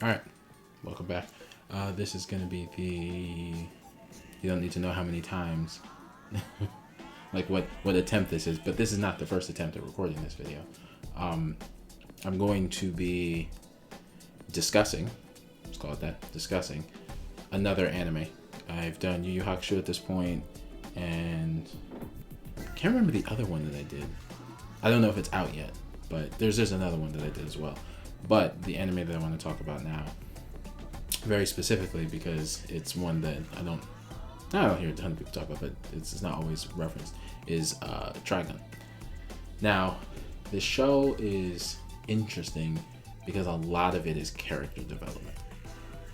All right, welcome back. This is going to be the. You don't need to know how many times, like what attempt this is, but this is not the first attempt at recording this video. I'm going to be discussing, let's call it that, discussing another anime. I've done Yu Yu Hakusho at this point, and I can't remember the other one that I did. I don't know if it's out yet, but there's another one that I did as well. But the anime that I want to talk about now, very specifically because it's one that I don't hear a ton of people talk about, but it's not always referenced, is Trigun. Now, this show is interesting because a lot of it is character development,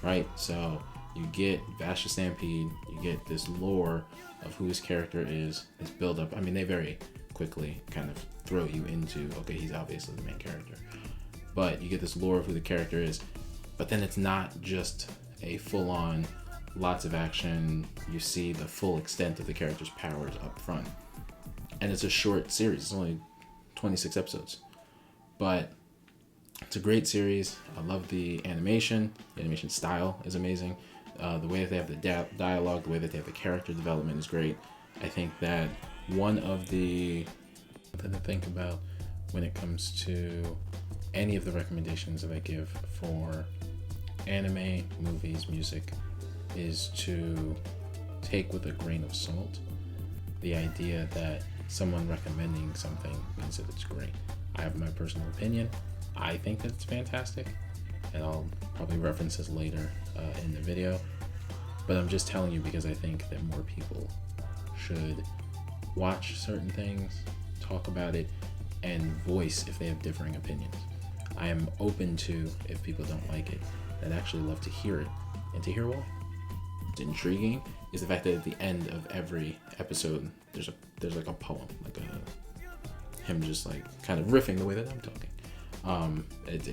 right? So you get Vash the Stampede, you get this lore of who his character is, this build up. I mean, they very quickly kind of throw you into, okay, he's obviously the main character. But you get this lore of who the character is, but then it's not just a full-on, lots of action. You see the full extent of the character's powers up front. And it's a short series. It's only 26 episodes. But it's a great series. I love the animation. The animation style is amazing. The way that they have the dialogue, the way that they have the character development is great. I think that one of the thing to think about when it comes to any of the recommendations that I give for anime, movies, music, is to take with a grain of salt the idea that someone recommending something means that it's great. I have my personal opinion. I think that it's fantastic, and I'll probably reference this later in the video, but I'm just telling you because I think that more people should watch certain things, talk about it, and voice if they have differing opinions. I am open to, if people don't like it, I'd actually love to hear it and to hear why. What's intriguing is the fact that at the end of every episode there's like a poem, like him just like kind of riffing the way that I'm talking. It's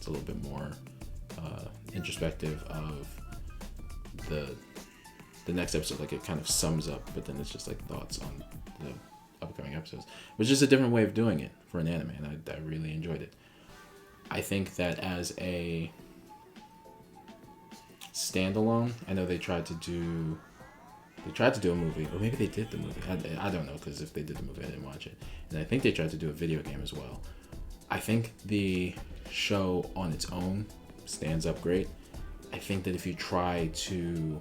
a little bit more introspective of the next episode. Like it kind of sums up, but then it's just like thoughts on the upcoming episodes, which is a different way of doing it for an anime, and I really enjoyed it. I think that as a standalone, I know they tried to do a movie, or maybe they did the movie. I don't know, because if they did the movie, I didn't watch it. And I think they tried to do a video game as well. I think the show on its own stands up great. I think that if you try to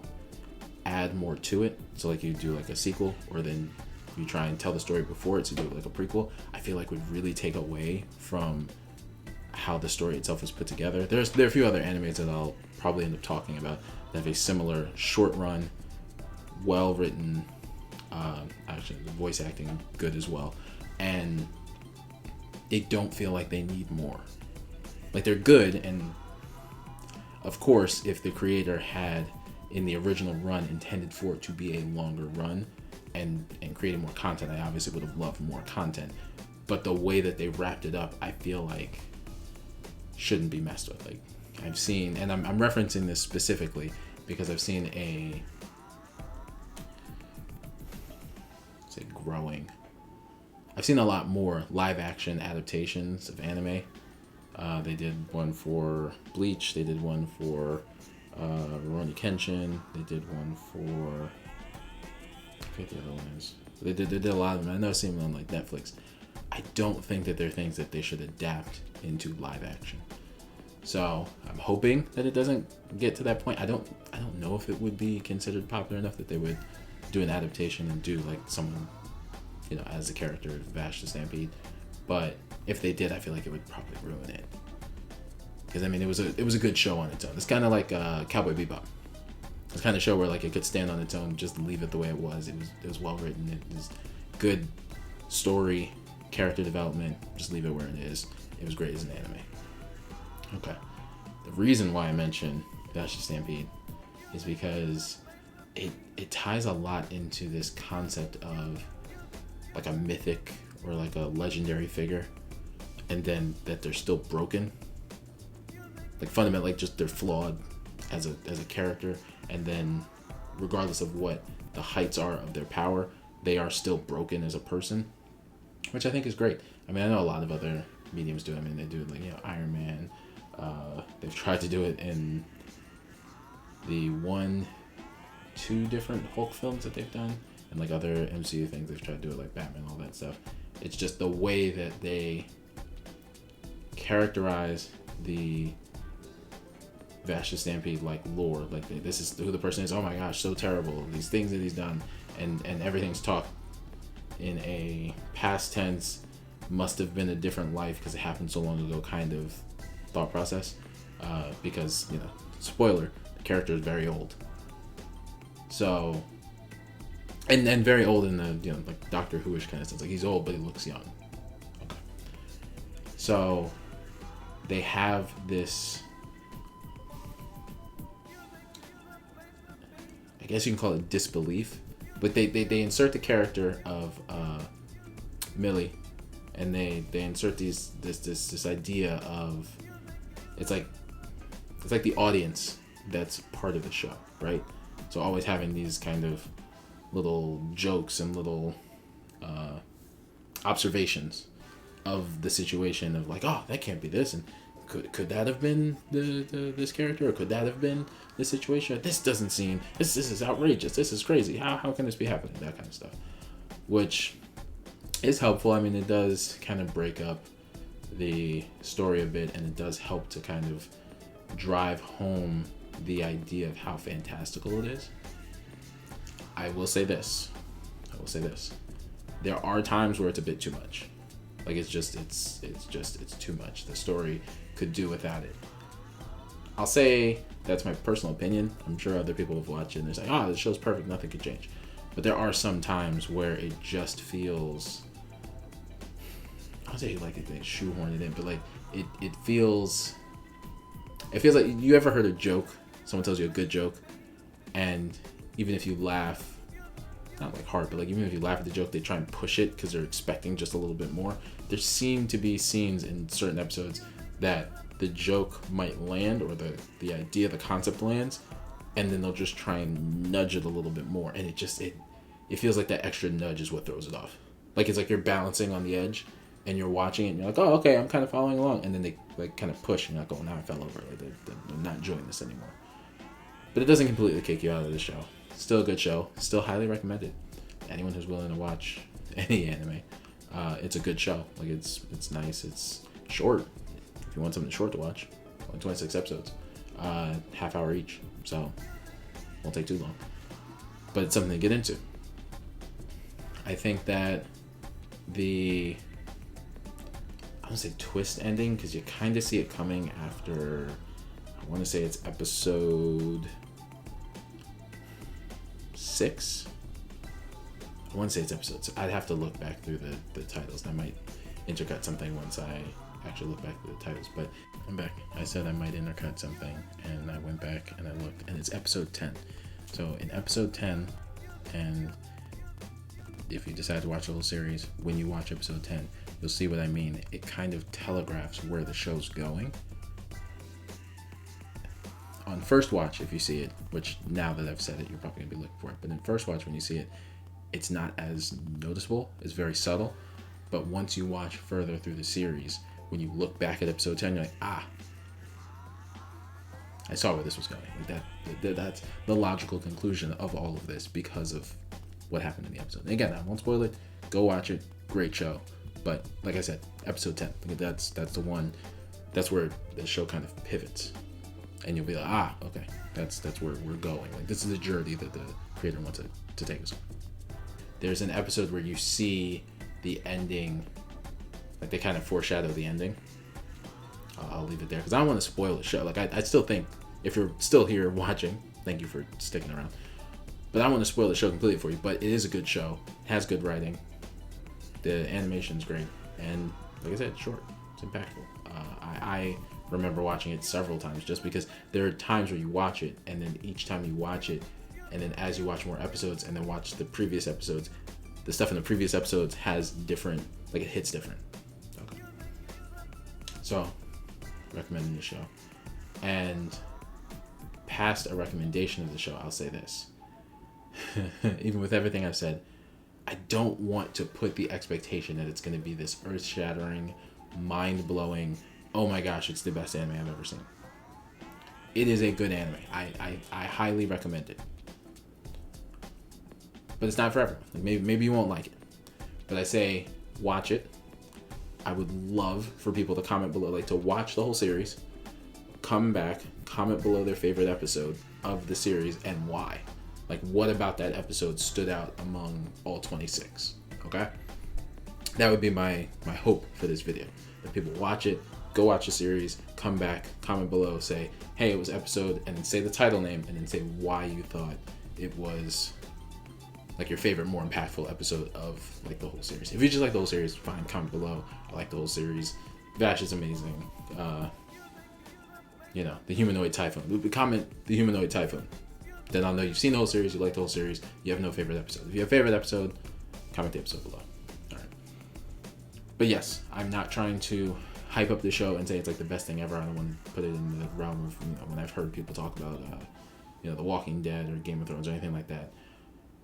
add more to it, so like you do like a sequel, or then you try and tell the story before it, so you do it like a prequel, I feel like would really take away from how the story itself is put together. There are a few other animes that I'll probably end up talking about that have a similar short run, well written, actually the voice acting good as well, and they don't feel like they need more. Like they're good, and of course if the creator had in the original run intended for it to be a longer run and created more content, I obviously would have loved more content, but the way that they wrapped it up, I feel like shouldn't be messed with. Like I've seen, and I'm referencing this specifically because I've seen I've seen a lot more live action adaptations of anime. They did one for Bleach, they did one for Rurouni Kenshin, they did one for, I forget the other one is. They did a lot of them. I know I've seen them on like Netflix. I don't think that they're things that they should adapt into live action. So I'm hoping that it doesn't get to that point. I don't know if it would be considered popular enough that they would do an adaptation and do like someone, as the character of Vash the Stampede. But if they did, I feel like it would probably ruin it. Because I mean, it was a good show on its own. It's kind of like Cowboy Bebop. It's the kind of show where like it could stand on its own, just leave it the way it was. It was well written. It was good story, character development. Just leave it where it is. It was great as an anime. Okay. The reason why I mention Vash the Stampede is because it ties a lot into this concept of like a mythic or like a legendary figure, and then that they're still broken. Like fundamentally, like just they're flawed as a character, and then regardless of what the heights are of their power, they are still broken as a person, which I think is great. I mean, I know a lot of other mediums do. I mean, they do like Iron Man, They've tried to do it in the 2 different Hulk films that they've done, and like other MCU things they've tried to do it, like Batman, all that stuff. It's just the way that they characterize the Vash the Stampede like lore, like this is who the person is. Oh my gosh, so terrible, these things that he's done, and everything's talked in a past tense, must have been a different life because it happened so long ago kind of thought process, because, you know, spoiler, the character is very old. So, and very old in the, you know, like Doctor Who-ish kind of sense. Like, he's old, but he looks young. Okay. So, they have this, I guess you can call it disbelief, but they insert the character of Millie, and they insert this idea of, it's like the audience that's part of the show, right? So always having these kind of little jokes and little observations of the situation of like, oh, that can't be this, and could that have been this character, or could that have been this situation? This doesn't seem, this is outrageous, this is crazy, how can this be happening? That kind of stuff, which is helpful. I mean, it does kind of break up the story a bit, and it does help to kind of drive home the idea of how fantastical it is. I will say this. There are times where it's a bit too much. Like, it's too much. The story could do without it. I'll say that's my personal opinion. I'm sure other people have watched it and they're like, oh, this show's perfect, nothing could change. But there are some times where it just feels, I don't say like they shoehorn it in, but like it feels like, you ever heard a joke? Someone tells you a good joke, and even if you laugh, not like hard, but like even if you laugh at the joke, they try and push it because they're expecting just a little bit more. There seem to be scenes in certain episodes that the joke might land, or the idea, the concept lands, and then they'll just try and nudge it a little bit more, and it feels like that extra nudge is what throws it off. Like, it's like you're balancing on the edge and you're watching it and you're like, oh, okay, I'm kind of following along, and then they like kind of push and you're like, oh, now I fell over, like they're not enjoying this anymore. But it doesn't completely kick you out of the show. Still a good show, still highly recommended. Anyone who's willing to watch any anime, it's a good show. Like, it's nice, it's short. If you want something short to watch, only 26 episodes, half hour each, so won't take too long. But it's something to get into. I think that I don't say twist ending, because you kind of see it coming after, I want to say it's episode 6. I want to say it's episode 6. I'd have to look back through the titles. I might intercut something once I actually look back through the titles. But I'm back. I said I might intercut something, and I went back and I looked, and it's episode 10. So in episode 10, and if you decide to watch the whole series, when you watch episode 10, you'll see what I mean. It kind of telegraphs where the show's going. On first watch, if you see it, which now that I've said it, you're probably going to be looking for it, but in first watch, when you see it, it's not as noticeable. It's very subtle. But once you watch further through the series, when you look back at episode 10, you're like, ah, I saw where this was going. Like that's the logical conclusion of all of this because of what happened in the episode. And again, I won't spoil it. Go watch it. Great show. But like I said, episode 10, that's the one. That's where the show kind of pivots, and you'll be like, ah, okay, that's where we're going. Like, this is the journey that the creator wants to take us on. There's an episode where you see the ending, like they kind of foreshadow the ending. I'll leave it there because I don't want to spoil the show. Like, I still think, if you're still here watching, thank you for sticking around. But I don't want to spoil the show completely for you. But it is a good show. It has good writing. The animation's great, and like I said, it's short. It's impactful. I remember watching it several times just because there are times where you watch it, and then each time you watch it, and then as you watch more episodes and then watch the previous episodes, the stuff in the previous episodes has different, like, it hits different. Okay. So, recommending the show. And past a recommendation of the show, I'll say this. Even with everything I've said, I don't want to put the expectation that it's going to be this earth-shattering, mind-blowing, oh my gosh, it's the best anime I've ever seen. It is a good anime. I highly recommend it. But it's not for everyone. Like maybe you won't like it. But I say watch it. I would love for people to comment below, like to watch the whole series, come back, comment below their favorite episode of the series and why. Like what about that episode stood out among all 26? Okay? That would be my hope for this video. That people watch it, go watch the series, come back, comment below, say, hey, it was episode, and then say the title name, and then say why you thought it was like your favorite, more impactful episode of like the whole series. If you just like the whole series, fine, comment below. I like the whole series. Vash is amazing. You know, the humanoid typhoon. Comment the humanoid typhoon. Then I'll know you've seen the whole series, you like the whole series, you have no favorite episode. If you have a favorite episode, comment the episode below. All right. But yes, I'm not trying to hype up the show and say it's like the best thing ever. I don't want to put it in the realm of, you know, when I've heard people talk about, you know, The Walking Dead or Game of Thrones or anything like that.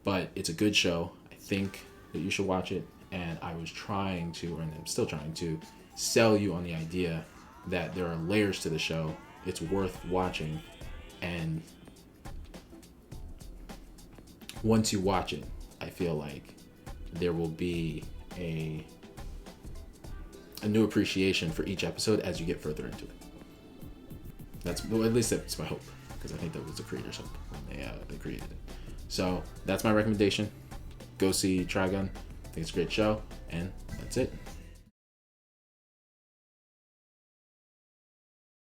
But it's a good show. I think that you should watch it. And I was trying to, and I'm still trying to, sell you on the idea that there are layers to the show. It's worth watching. And once you watch it, I feel like there will be a new appreciation for each episode as you get further into it. Well, at least that's my hope, because I think that was the creators' hope when they created it. So that's my recommendation. Go see Trigun. I think it's a great show, and that's it.